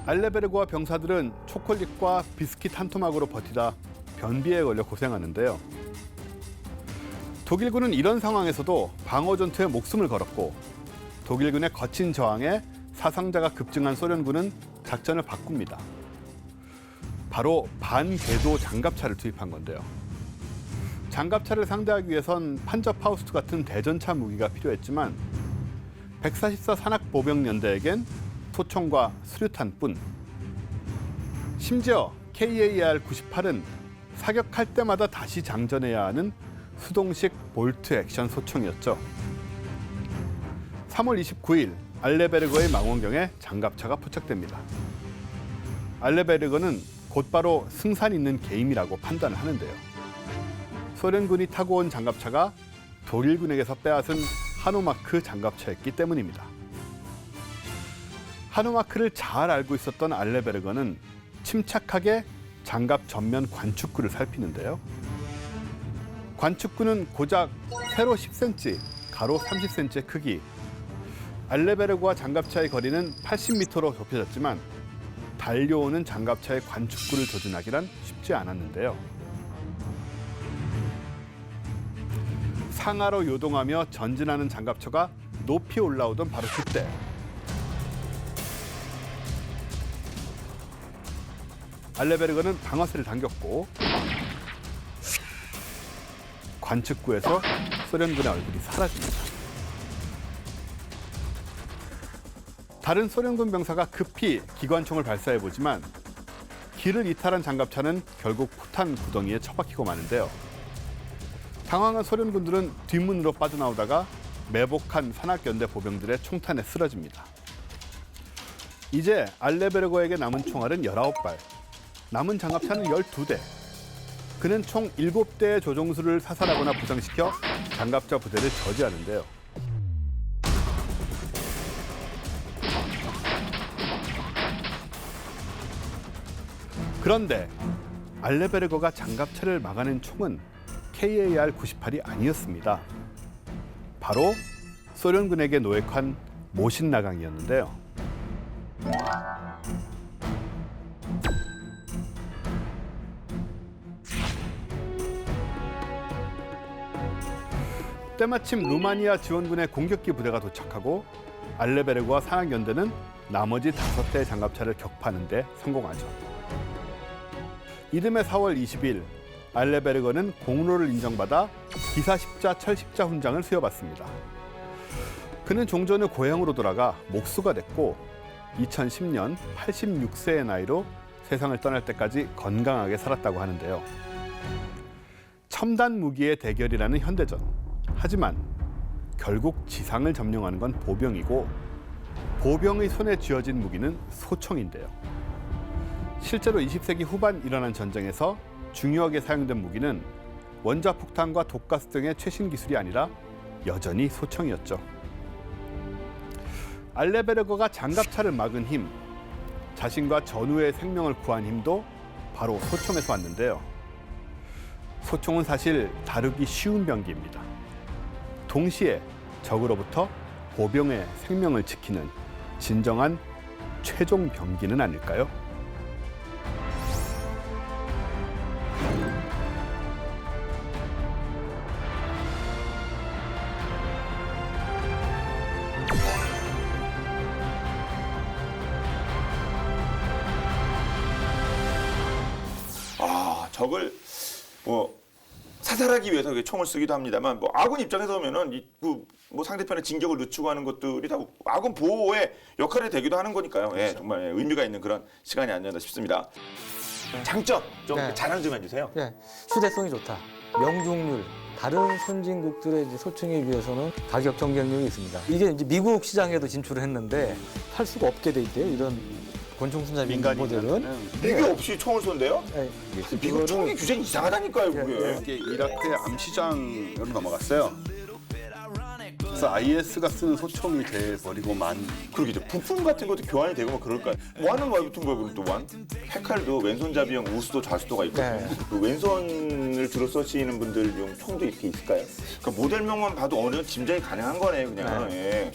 알레베르거와 병사들은 초콜릿과 비스킷 한 토막으로 버티다 변비에 걸려 고생하는데요. 독일군은 이런 상황에서도 방어 전투에 목숨을 걸었고 독일군의 거친 저항에 사상자가 급증한 소련군은 작전을 바꿉니다. 바로 반궤도 장갑차를 투입한 건데요. 장갑차를 상대하기 위해선 판저파우스트 같은 대전차 무기가 필요했지만 144 산악보병연대에겐 소총과 수류탄뿐. 심지어 KAR-98은 사격할 때마다 다시 장전해야 하는 수동식 볼트 액션 소총이었죠. 3월 29일 알레베르거의 망원경에 장갑차가 포착됩니다. 알레베르거는 곧바로 승산 있는 게임이라고 판단을 하는데요. 소련군이 타고 온 장갑차가 독일군에게서 빼앗은 하노마크 장갑차였기 때문입니다. 하노마크를 잘 알고 있었던 알레베르거는 침착하게 장갑 전면 관축구를 살피는데요. 관축구는 고작 세로 10cm, 가로 30cm의 크기. 알레베르거와 장갑차의 거리는 80m로 좁혀졌지만 달려오는 장갑차의 관축구를 조준하기란 쉽지 않았는데요. 상하로 요동하며 전진하는 장갑차가 높이 올라오던 바로 그때 알레베르거는 방아쇠를 당겼고 관측구에서 소련군의 얼굴이 사라집니다. 다른 소련군 병사가 급히 기관총을 발사해보지만 길을 이탈한 장갑차는 결국 포탄 구덩이에 처박히고 마는데요. 당황한 소련군들은 뒷문으로 빠져나오다가 매복한 산악연대 보병들의 총탄에 쓰러집니다. 이제 알레베르거에게 남은 총알은 19발, 남은 장갑차는 12대. 그는 총 7대의 조종수를 사살하거나 부상시켜 장갑차 부대를 저지하는데요. 그런데 알레베르거가 장갑차를 막아낸 총은 KAR-98이 아니었습니다. 바로 소련군에게 노획한 모신나강이었는데요. 때마침 루마니아 지원군의 공격기 부대가 도착하고 알레베르거와 산악연대는 나머지 5대의 장갑차를 격파하는 데 성공하죠. 이듬해 4월 20일 알레베르거는 공로를 인정받아 기사십자 철십자 훈장을 수여받습니다. 그는 종전 후 고향으로 돌아가 목수가 됐고 2010년 86세의 나이로 세상을 떠날 때까지 건강하게 살았다고 하는데요. 첨단 무기의 대결이라는 현대전. 하지만 결국 지상을 점령하는 건 보병이고 보병의 손에 쥐어진 무기는 소총인데요. 실제로 20세기 후반 일어난 전쟁에서 중요하게 사용된 무기는 원자폭탄과 독가스 등의 최신 기술이 아니라 여전히 소총이었죠. 알레베르거가 장갑차를 막은 힘, 자신과 전우의 생명을 구한 힘도 바로 소총에서 왔는데요. 소총은 사실 다루기 쉬운 병기입니다. 동시에 적으로부터 보병의 생명을 지키는 진정한 최종 병기는 아닐까요? 적을 뭐 사살하기 위해서 총을 쓰기도 합니다만 뭐 아군 입장에서 보면은 뭐 상대편의 진격을 늦추고 하는 것들이 다 아군 보호의 역할이 되기도 하는 거니까요. 예, 정말 의미가 있는 그런 시간이 아니었나 싶습니다. 장점 좀 네. 자랑 좀 해주세요. 예, 휴대성이 좋다. 명중률, 다른 선진국들의 이제 소총에 비해서는 가격 경쟁력이 있습니다. 이게 이제 미국 시장에도 진출을 했는데 팔 수가 없게 돼 있대요. 이런 권총 순자민 모델은. 무기 없이 총을 쏜대요? 예, 미국 그거를- 총기 규제는 이상하다니까요, 그게. 이게 이라크의 암시장으로 넘어갔어요. 그래서 IS가 쓰는 소총이 돼버리고만 그러겠죠. 부품 같은 것도 교환이 되고 뭐 그럴까요? 완은 뭐 붙은 거예요, 그럼 또 완? 해칼도 왼손잡이형 우수도 좌수도가 있고 네. 그 왼손을 주로 쓰시는 분들용 총도 이렇게 있을까요? 그러니까 모델명만 봐도 어느 정도 짐작이 가능한 거네요, 그냥. 예.